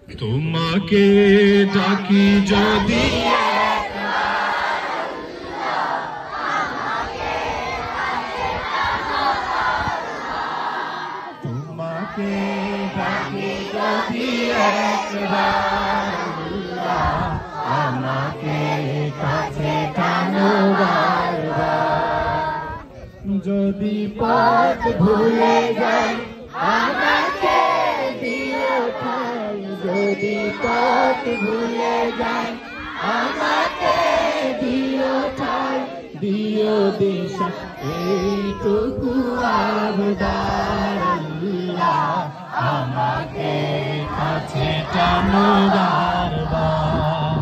তোমাকে ডাকি যদি তোমাকে ডাকি যদি একবার আমাকে কাছে টানো বারবার। যদি পথ ভুলে যাই আমাকে দিও ঠাই, যদি পথ ভুলে যাই আমাকে দিও ঠাই, দিও দিশা এইটুকু আবদার আল্লাহ আমাকে কাছে টানো বারবার।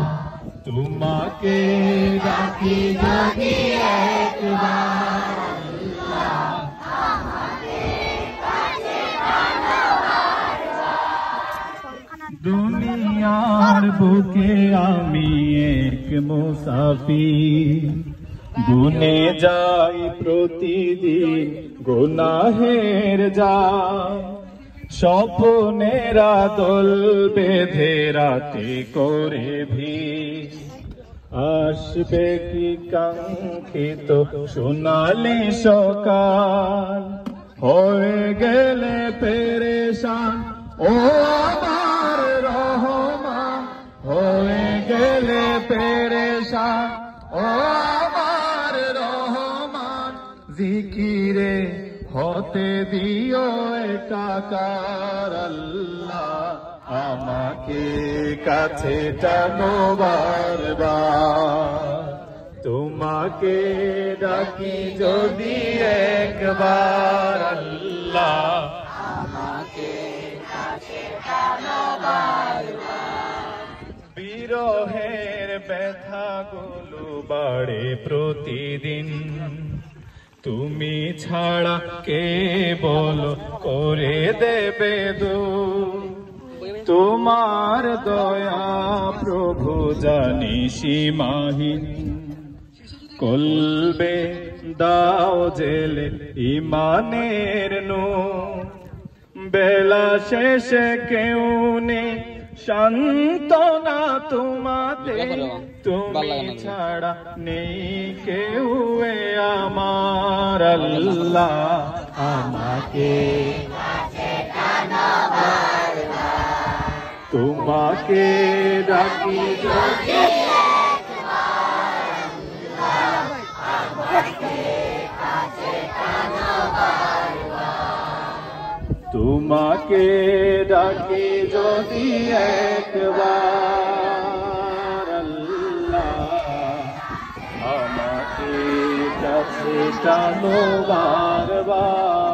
তোমাকে ডাকি যদি একবার দুনিয়ার বুকে আমি এক মুসাফির, গুনে যাই প্রতিদিন গুনাহের জাল। স্বপ্নেরা দোল বেঁধে রাতে করে ভিড়, আসবে কি কাঙ্ক্ষিত সোনালি সকাল। হয়ে গেলে পেরেশান ও আমার রহমান, হয়ে গেলে পেরেশান ও আমার রহমান। জিকিরে হতে দিও একাকার আল্লাহ আমাকে কাছে টানো বারবার। তোমাকে ডাকি যদি একবার আল্লাহ আমাকে কাছে টানো বারবার। বিরহের ব্যথাগুলো বাড়ে প্রতিদিন, তুমি ছাড়া কে বলো করে দেবে দূর। তোমার দয়া প্রভু জানি সীমাহীন, কলবে দাও জেলে ইমানের নূর। বেলা শেষে কেউ নেই সান্ত্বনা তোমাদের, তুমি ছাড়া নেই কেউ আমার আল্লাহ আমাকে তোমাকে ডাকি যদি তোমাকে ডাকি যদি একবার আল্লাহ আমাকে কাছে টানো বারবার।